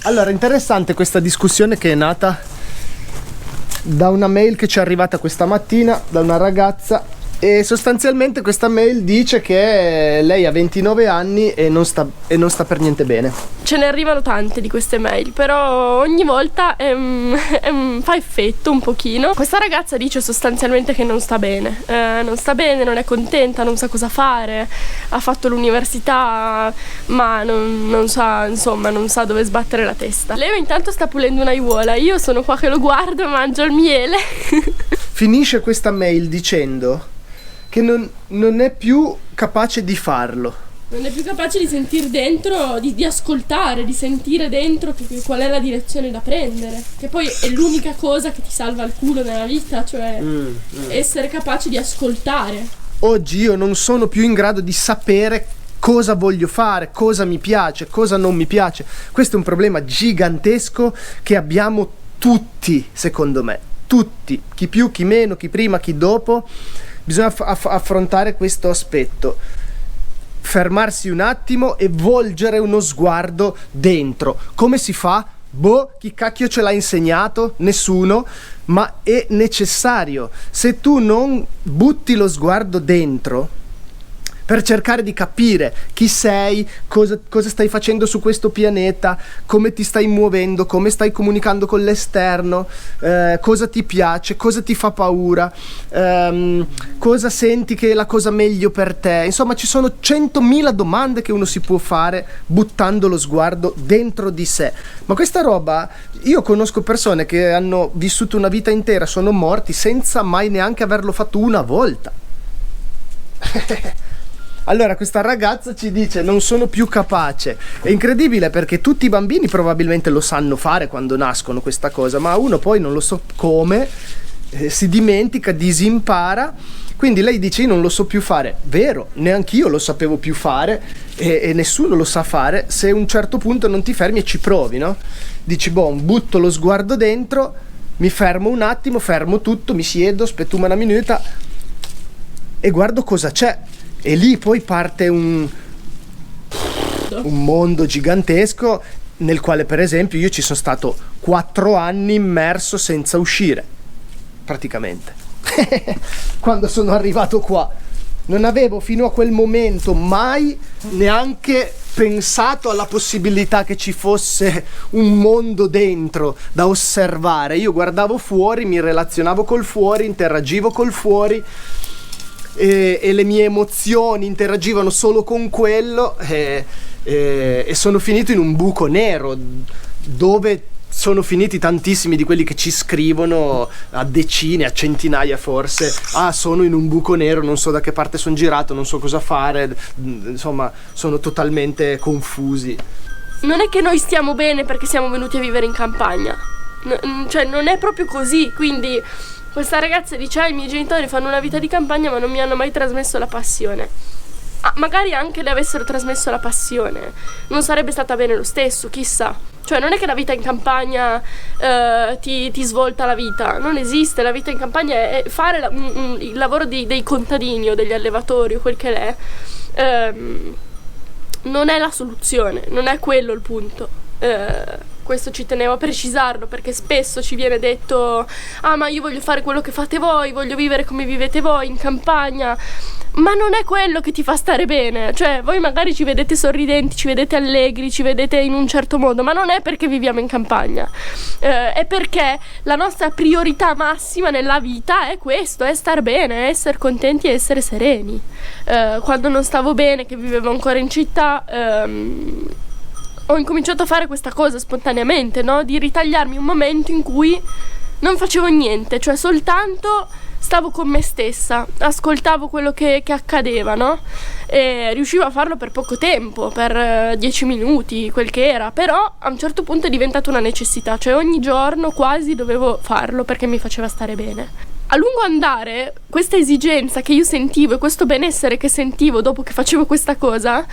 Allora, interessante questa discussione che è nata da una mail che ci è arrivata questa mattina da una ragazza, e sostanzialmente questa mail dice che lei ha 29 anni e non sta per niente bene. Ce ne arrivano tante di queste mail, però ogni volta fa effetto un pochino. Questa ragazza dice sostanzialmente che non sta bene, non è contenta, non sa cosa fare, ha fatto l'università ma non sa dove sbattere la testa. Lei intanto sta pulendo un'aiuola, io sono qua che lo guardo e mangio il miele. Finisce questa mail dicendo che non è più capace di farlo. Non è più capace di sentire dentro, di ascoltare, di sentire dentro qual è la direzione da prendere. Che poi è l'unica cosa che ti salva il culo nella vita, cioè essere capace di ascoltare. Oggi io non sono più in grado di sapere cosa voglio fare, cosa mi piace, cosa non mi piace. Questo è un problema gigantesco che abbiamo tutti, secondo me. Tutti, chi più, chi meno, chi prima, chi dopo. Bisogna affrontare questo aspetto, fermarsi un attimo e volgere uno sguardo dentro. Come si fa? Chi cacchio ce l'ha insegnato? Nessuno, ma è necessario. Se tu non butti lo sguardo dentro per cercare di capire chi sei, cosa stai facendo su questo pianeta, come ti stai muovendo, come stai comunicando con l'esterno, cosa ti piace, cosa ti fa paura, cosa senti che è la cosa meglio per te. Insomma, ci sono 100.000 domande che uno si può fare buttando lo sguardo dentro di sé. Ma questa roba, io conosco persone che hanno vissuto una vita intera, sono morti senza mai neanche averlo fatto una volta. Allora questa ragazza ci dice non sono più capace. È incredibile perché tutti i bambini probabilmente lo sanno fare quando nascono questa cosa, ma uno poi non lo so come, si dimentica, disimpara. Quindi lei dice io non lo so più fare. Vero, neanch'io lo sapevo più fare e nessuno lo sa fare se a un certo punto non ti fermi e ci provi, no? Dici butto lo sguardo dentro, mi fermo un attimo, fermo tutto, mi siedo, aspetto una minuta e guardo cosa c'è. E lì poi parte un mondo gigantesco nel quale per esempio io ci sono stato 4 anni immerso senza uscire, praticamente. Quando sono arrivato qua non avevo fino a quel momento mai neanche pensato alla possibilità che ci fosse un mondo dentro da osservare. Io guardavo fuori, mi relazionavo col fuori, interagivo col fuori e le mie emozioni interagivano solo con quello e sono finito in un buco nero dove sono finiti tantissimi di quelli che ci scrivono a decine, a centinaia forse. Sono in un buco nero, non so da che parte sono girato, non so cosa fare, insomma sono totalmente confusi. Non è che noi stiamo bene perché siamo venuti a vivere in campagna, cioè non è proprio così. Quindi questa ragazza dice i miei genitori fanno una vita di campagna ma non mi hanno mai trasmesso la passione. Magari anche le avessero trasmesso la passione non sarebbe stata bene lo stesso, chissà. Cioè non è che la vita in campagna ti svolta la vita, non esiste. La vita in campagna è fare il lavoro dei contadini o degli allevatori o quel che è. Non è la soluzione, non è quello il punto. Questo ci tenevo a precisarlo perché spesso ci viene detto ma io voglio fare quello che fate voi, voglio vivere come vivete voi in campagna, ma non è quello che ti fa stare bene. Cioè voi magari ci vedete sorridenti, ci vedete allegri, ci vedete in un certo modo, ma non è perché viviamo in campagna, è perché la nostra priorità massima nella vita è questo, è star bene, è essere contenti e essere sereni. Quando non stavo bene, che vivevo ancora in città, ho incominciato a fare questa cosa spontaneamente, no? Di ritagliarmi un momento in cui non facevo niente, cioè soltanto stavo con me stessa, ascoltavo quello che accadeva, no? E riuscivo a farlo per poco tempo, per 10 minuti, quel che era, però a un certo punto è diventata una necessità, cioè ogni giorno quasi dovevo farlo perché mi faceva stare bene. A lungo andare, questa esigenza che io sentivo e questo benessere che sentivo dopo che facevo questa cosa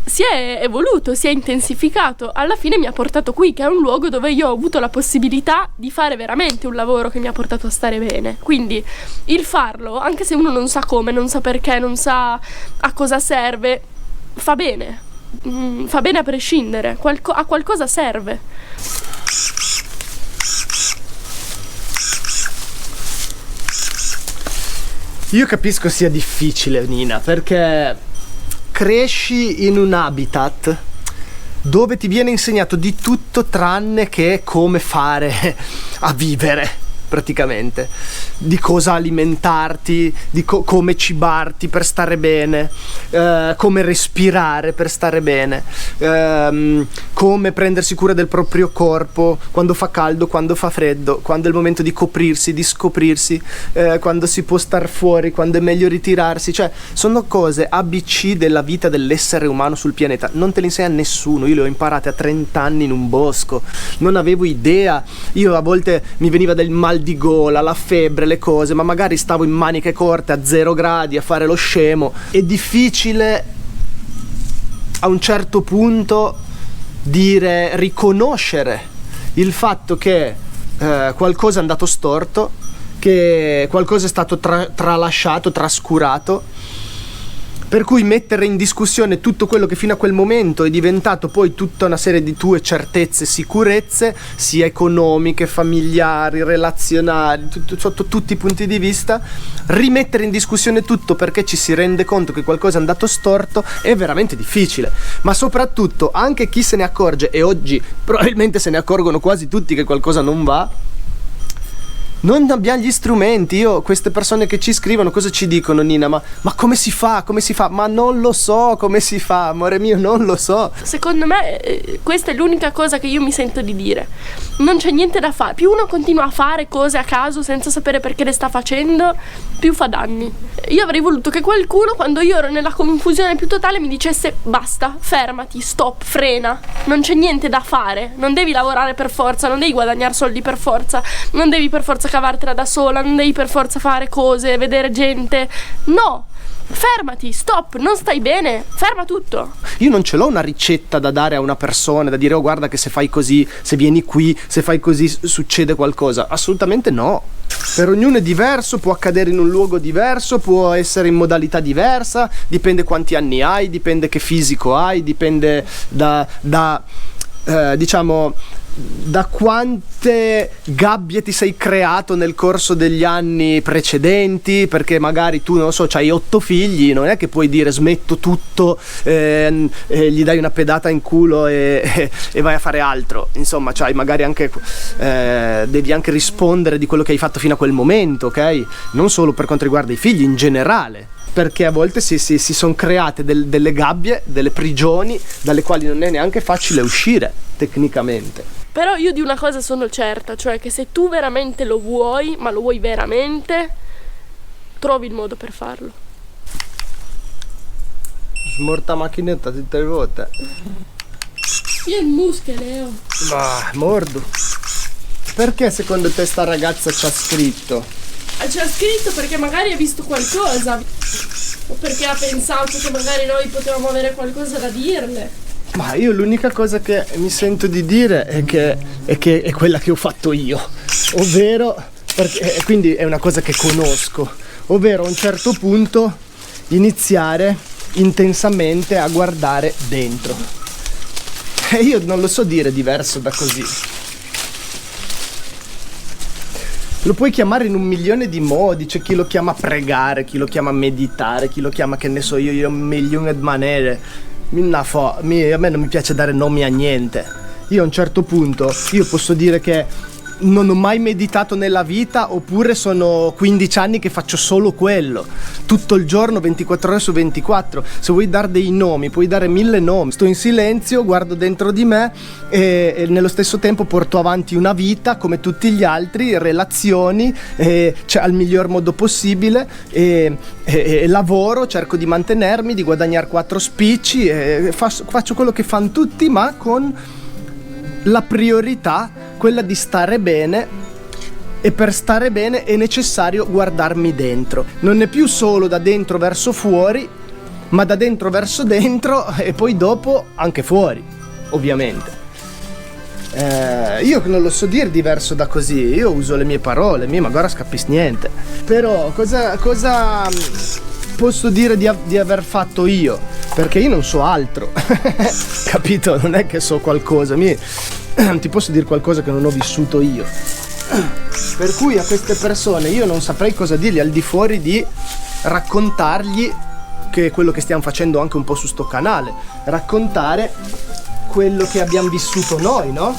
si è evoluto, si è intensificato. Alla fine mi ha portato qui, che è un luogo dove io ho avuto la possibilità di fare veramente un lavoro che mi ha portato a stare bene. Quindi il farlo, anche se uno non sa come, non sa perché, non sa a cosa serve, fa bene. fa bene a prescindere, a qualcosa serve. Io capisco sia difficile, Nina, perché cresci in un habitat dove ti viene insegnato di tutto tranne che come fare a vivere, praticamente, di cosa alimentarti, di come cibarti per stare bene, come respirare per stare bene, come prendersi cura del proprio corpo quando fa caldo, quando fa freddo, quando è il momento di coprirsi, di scoprirsi, quando si può star fuori, quando è meglio ritirarsi. Cioè, sono cose ABC della vita dell'essere umano sul pianeta, non te le insegna nessuno. Io le ho imparate a 30 anni in un bosco, non avevo idea. Io a volte mi veniva del mal di gola, la febbre, le cose, ma magari stavo in maniche corte a 0 gradi a fare lo scemo. È difficile a un certo punto riconoscere il fatto che qualcosa è andato storto, che qualcosa è stato tralasciato, trascurato, per cui mettere in discussione tutto quello che fino a quel momento è diventato poi tutta una serie di tue certezze, sicurezze, sia economiche, familiari, relazionali, sotto tutti i punti di vista, rimettere in discussione tutto perché ci si rende conto che qualcosa è andato storto è veramente difficile. Ma soprattutto anche chi se ne accorge, e oggi probabilmente se ne accorgono quasi tutti che qualcosa non va, non abbiamo gli strumenti. Io, queste persone che ci scrivono, cosa ci dicono, Nina? Ma come si fa? Come si fa? Ma non lo so come si fa, amore mio, non lo so. Secondo me questa è l'unica cosa che io mi sento di dire. Non c'è niente da fare. Più uno continua a fare cose a caso senza sapere perché le sta facendo, più fa danni. Io avrei voluto che qualcuno, quando io ero nella confusione più totale, mi dicesse: basta, fermati, stop, frena, non c'è niente da fare, non devi lavorare per forza, non devi guadagnare soldi per forza, non devi per forza cavartela da sola, non devi per forza fare cose, vedere gente. No, fermati, stop, non stai bene, ferma tutto. Io non ce l'ho una ricetta da dare a una persona, da dire: oh, guarda che se fai così, se vieni qui, se fai così succede qualcosa. Assolutamente no. Per ognuno è diverso, può accadere in un luogo diverso, può essere in modalità diversa, dipende quanti anni hai, dipende che fisico hai, dipende diciamo da quante gabbie ti sei creato nel corso degli anni precedenti, perché magari tu, non lo so, c'hai 8 figli, non è che puoi dire smetto tutto, gli dai una pedata in culo e vai a fare altro. Insomma, c'hai magari anche devi anche rispondere di quello che hai fatto fino a quel momento, ok? Non solo per quanto riguarda i figli, in generale, perché a volte si sono create delle gabbie, delle prigioni dalle quali non è neanche facile uscire tecnicamente. Però io di una cosa sono certa, cioè che se tu veramente lo vuoi, ma lo vuoi veramente, trovi il modo per farlo. Smorta macchinetta tutte le volte. Io il muscheleo. Ma mordo. Perché secondo te sta ragazza ci ha scritto? Ci ha scritto perché magari ha visto qualcosa, o perché ha pensato che magari noi potevamo avere qualcosa da dirle. Ma io l'unica cosa che mi sento di dire è che è quella che ho fatto io, ovvero, perché quindi è una cosa che conosco, ovvero a un certo punto iniziare intensamente a guardare dentro. E io non lo so dire diverso da così. Lo puoi chiamare in 1.000.000 di modi, c'è chi lo chiama pregare, chi lo chiama meditare, chi lo chiama, che ne so io 1.000.000 maniere. A me non mi piace dare nomi a niente. Io a un certo punto, io posso dire che non ho mai meditato nella vita, oppure sono 15 anni che faccio solo quello, tutto il giorno, 24 ore su 24. Se vuoi dare dei nomi, puoi dare 1000 nomi. Sto in silenzio, guardo dentro di me e nello stesso tempo porto avanti una vita come tutti gli altri, relazioni, cioè, al miglior modo possibile, e lavoro, cerco di mantenermi, di guadagnare 4 spicci, faccio quello che fanno tutti, ma con la priorità, quella di stare bene, e per stare bene è necessario guardarmi dentro. Non è più solo da dentro verso fuori, ma da dentro verso dentro, e poi dopo anche fuori, ovviamente. Io non lo so dire diverso da così, io uso le mie parole, ma guarda, scappissi niente. Però cosa posso dire di aver fatto io perché io non so altro. Capito? Non è che so qualcosa, non ti posso dire qualcosa che non ho vissuto io. Per cui a queste persone io non saprei cosa dirgli al di fuori di raccontargli, che è quello che stiamo facendo anche un po' su sto canale, raccontare quello che abbiamo vissuto noi, no?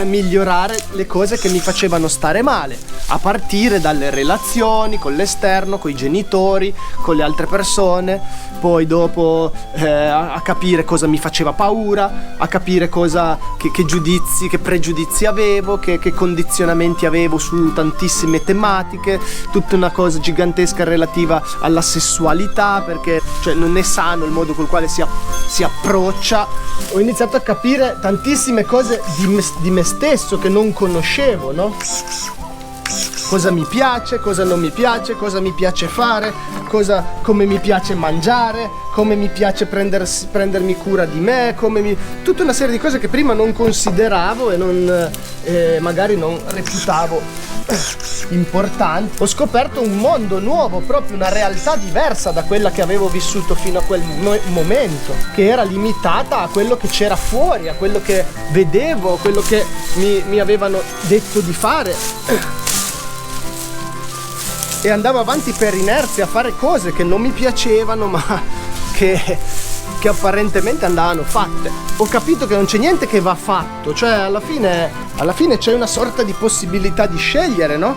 Migliorare le cose che mi facevano stare male, a partire dalle relazioni con l'esterno, con i genitori, con le altre persone, poi dopo a capire cosa mi faceva paura, a capire che giudizi, che pregiudizi avevo, che condizionamenti avevo su tantissime tematiche, tutta una cosa gigantesca relativa alla sessualità, perché cioè, non è sano il modo col quale si approccia. Ho iniziato a capire tantissime cose di me stesso che non conoscevo, no? Cosa mi piace, cosa non mi piace, cosa mi piace fare, come mi piace mangiare, come mi piace prendermi cura di me, tutta una serie di cose che prima non consideravo e magari non reputavo importanti. Ho scoperto un mondo nuovo, proprio una realtà diversa da quella che avevo vissuto fino a quel momento, che era limitata a quello che c'era fuori, a quello che vedevo, a quello che mi avevano detto di fare. E andavo avanti per inerzia a fare cose che non mi piacevano, ma che apparentemente andavano fatte. Ho capito che non c'è niente che va fatto, cioè alla fine c'è una sorta di possibilità di scegliere, no?